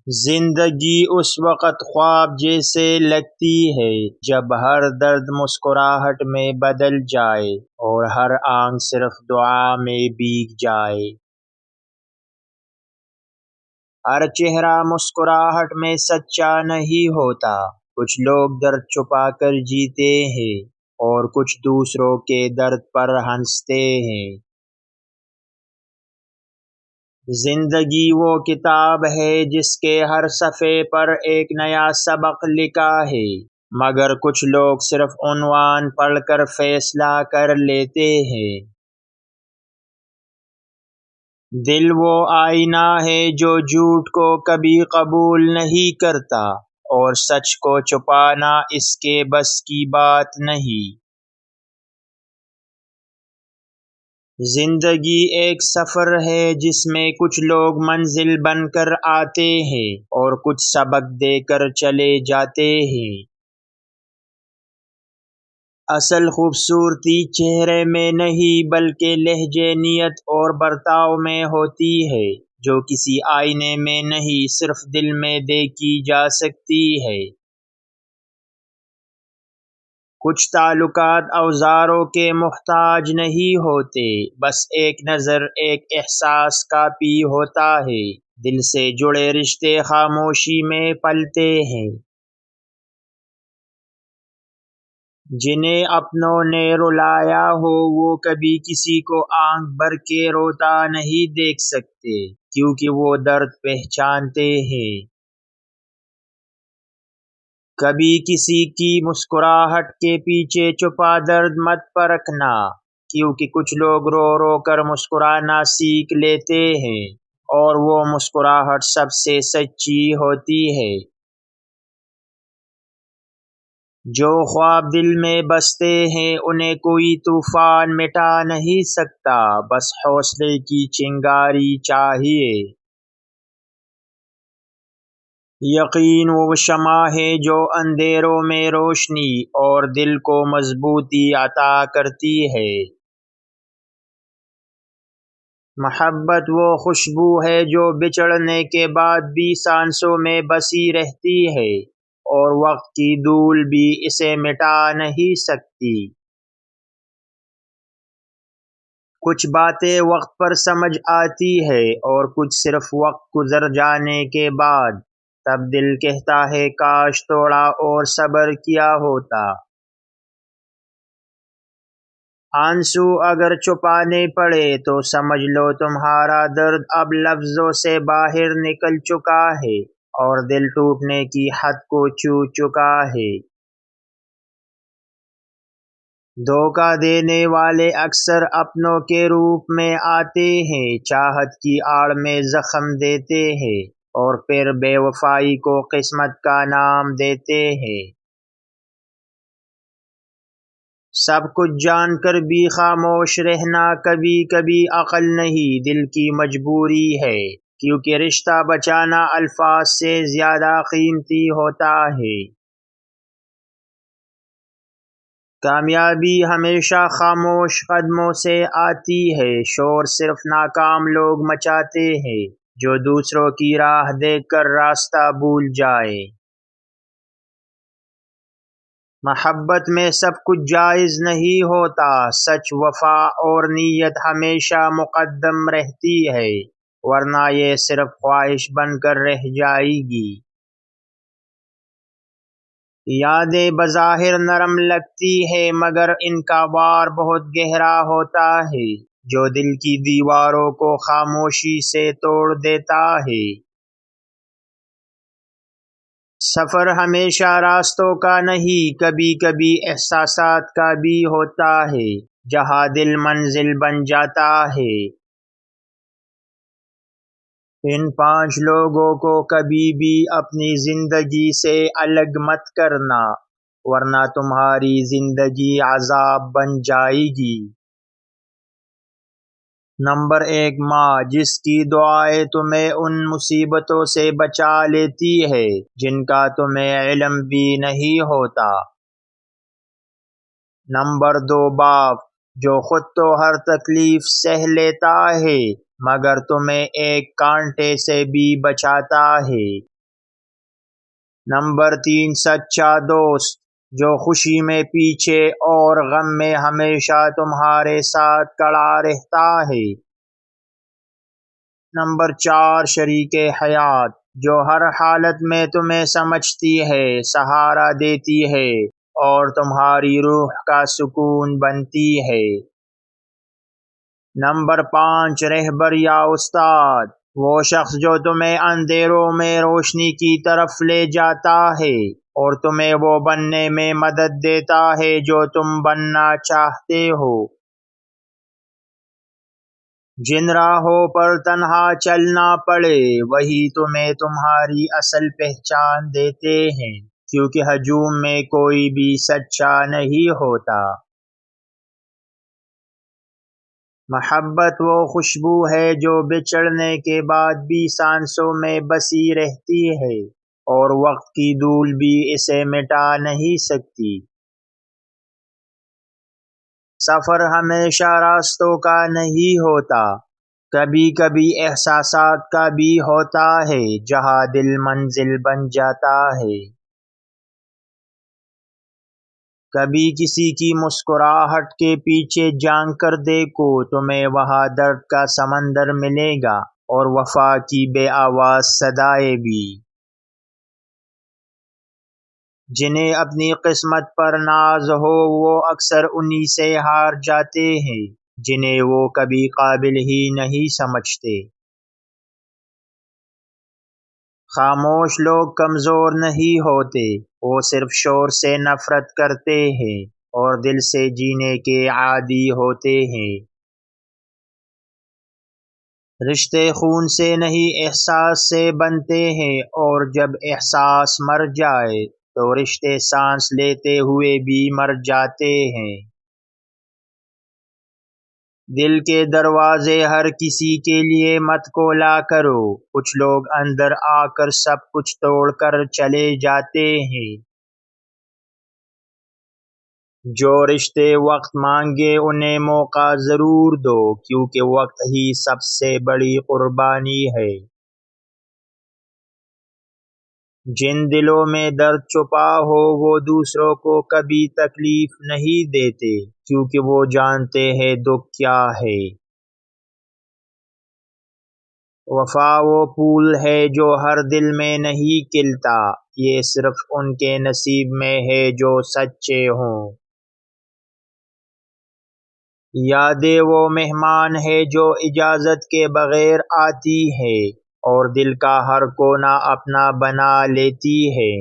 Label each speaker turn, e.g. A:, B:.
A: زندگی اس وقت خواب جیسے لگتی ہے جب ہر درد مسکراہٹ میں بدل جائے اور ہر آنکھ صرف دعا میں بھیگ جائے۔ ہر چہرہ مسکراہٹ میں سچا نہیں ہوتا، کچھ لوگ درد چھپا کر جیتے ہیں اور کچھ دوسروں کے درد پر ہنستے ہیں۔ زندگی وہ کتاب ہے جس کے ہر صفحے پر ایک نیا سبق لکھا ہے، مگر کچھ لوگ صرف عنوان پڑھ کر فیصلہ کر لیتے ہیں۔ دل وہ آئینہ ہے جو جھوٹ کو کبھی قبول نہیں کرتا، اور سچ کو چھپانا اس کے بس کی بات نہیں۔ زندگی ایک سفر ہے جس میں کچھ لوگ منزل بن کر آتے ہیں اور کچھ سبق دے کر چلے جاتے ہیں۔ اصل خوبصورتی چہرے میں نہیں بلکہ لہجے، نیت اور برتاؤ میں ہوتی ہے، جو کسی آئینے میں نہیں صرف دل میں دیکھی جا سکتی ہے۔ کچھ تعلقات اوزاروں کے محتاج نہیں ہوتے، بس ایک نظر، ایک احساس کافی ہوتا ہے۔ دل سے جڑے رشتے خاموشی میں پلتے ہیں، جنہیں اپنوں نے رلایا ہو وہ کبھی کسی کو آنکھ بھر کے روتا نہیں دیکھ سکتے، کیونکہ وہ درد پہچانتے ہیں۔ کبھی کسی کی مسکراہٹ کے پیچھے چھپا درد مت پرکھنا، کیونکہ کچھ لوگ رو رو کر مسکرانا سیکھ لیتے ہیں اور وہ مسکراہٹ سب سے سچی ہوتی ہے۔ جو خواب دل میں بستے ہیں انہیں کوئی طوفان مٹا نہیں سکتا، بس حوصلے کی چنگاری چاہیے۔ یقین وہ شمع ہے جو اندھیروں میں روشنی اور دل کو مضبوطی عطا کرتی ہے۔ محبت وہ خوشبو ہے جو بچھڑنے کے بعد بھی سانسوں میں بسی رہتی ہے، اور وقت کی دھول بھی اسے مٹا نہیں سکتی۔ کچھ باتیں وقت پر سمجھ آتی ہے اور کچھ صرف وقت گزر جانے کے بعد، تب دل کہتا ہے کاش تھوڑا اور صبر کیا ہوتا۔ آنسو اگر چھپانے پڑے تو سمجھ لو تمہارا درد اب لفظوں سے باہر نکل چکا ہے اور دل ٹوٹنے کی حد کو چھو چکا ہے۔ دھوکہ دینے والے اکثر اپنوں کے روپ میں آتے ہیں، چاہت کی آڑ میں زخم دیتے ہیں اور پھر بے وفائی کو قسمت کا نام دیتے ہیں۔ سب کچھ جان کر بھی خاموش رہنا کبھی کبھی عقل نہیں، دل کی مجبوری ہے، کیونکہ رشتہ بچانا الفاظ سے زیادہ قیمتی ہوتا ہے۔ کامیابی ہمیشہ خاموش قدموں سے آتی ہے، شور صرف ناکام لوگ مچاتے ہیں جو دوسروں کی راہ دیکھ کر راستہ بھول جائے۔ محبت میں سب کچھ جائز نہیں ہوتا، سچ، وفا اور نیت ہمیشہ مقدم رہتی ہے، ورنہ یہ صرف خواہش بن کر رہ جائے گی۔ یادیں بظاہر نرم لگتی ہے مگر ان کا وار بہت گہرا ہوتا ہے، جو دل کی دیواروں کو خاموشی سے توڑ دیتا ہے۔ سفر ہمیشہ راستوں کا نہیں، کبھی کبھی احساسات کا بھی ہوتا ہے، جہاں دل منزل بن جاتا ہے۔ ان 5 لوگوں کو کبھی بھی اپنی زندگی سے الگ مت کرنا، ورنہ تمہاری زندگی عذاب بن جائے گی۔ نمبر 1، ماں، جس کی دعائیں تمہیں ان مصیبتوں سے بچا لیتی ہے جن کا تمہیں علم بھی نہیں ہوتا۔ نمبر 2، باپ، جو خود تو ہر تکلیف سہ لیتا ہے مگر تمہیں ایک کانٹے سے بھی بچاتا ہے۔ نمبر 3، سچا دوست جو خوشی میں پیچھے اور غم میں ہمیشہ تمہارے ساتھ کھڑا رہتا ہے۔ نمبر 4، شریک حیات جو ہر حالت میں تمہیں سمجھتی ہے، سہارا دیتی ہے اور تمہاری روح کا سکون بنتی ہے۔ نمبر 5، رہبر یا استاد وہ شخص جو تمہیں اندھیروں میں روشنی کی طرف لے جاتا ہے اور تمہیں وہ بننے میں مدد دیتا ہے جو تم بننا چاہتے ہو۔ جن راہوں پر تنہا چلنا پڑے وہی تمہیں تمہاری اصل پہچان دیتے ہیں، کیونکہ ہجوم میں کوئی بھی سچا نہیں ہوتا۔ محبت وہ خوشبو ہے جو بچھڑنے کے بعد بھی سانسوں میں بسی رہتی ہے اور وقت کی دھول بھی اسے مٹا نہیں سکتی۔ سفر ہمیشہ راستوں کا نہیں ہوتا، کبھی کبھی احساسات کا بھی ہوتا ہے جہاں دل منزل بن جاتا ہے۔ کبھی کسی کی مسکراہٹ کے پیچھے جھانک کر دیکھو، تمہیں وہاں درد کا سمندر ملے گا اور وفا کی بے آواز صدائیں بھی۔ جنہیں اپنی قسمت پر ناز ہو وہ اکثر انہی سے ہار جاتے ہیں جنہیں وہ کبھی قابل ہی نہیں سمجھتے۔ خاموش لوگ کمزور نہیں ہوتے، وہ صرف شور سے نفرت کرتے ہیں اور دل سے جینے کے عادی ہوتے ہیں۔ رشتے خون سے نہیں احساس سے بنتے ہیں، اور جب احساس مر جائے تو رشتے سانس لیتے ہوئے بھی مر جاتے ہیں۔ دل کے دروازے ہر کسی کے لیے مت کھولا کرو، کچھ لوگ اندر آ کر سب کچھ توڑ کر چلے جاتے ہیں۔ جو رشتے وقت مانگے انہیں موقع ضرور دو، کیونکہ وقت ہی سب سے بڑی قربانی ہے۔ جن دلوں میں درد چھپا ہو وہ دوسروں کو کبھی تکلیف نہیں دیتے، کیونکہ وہ جانتے ہیں دکھ کیا ہے۔ وفا وہ پھول ہے جو ہر دل میں نہیں کھلتا، یہ صرف ان کے نصیب میں ہے جو سچے ہوں۔ یادیں وہ مہمان ہے جو اجازت کے بغیر آتی ہے اور دل کا ہر کونا اپنا بنا لیتی ہے۔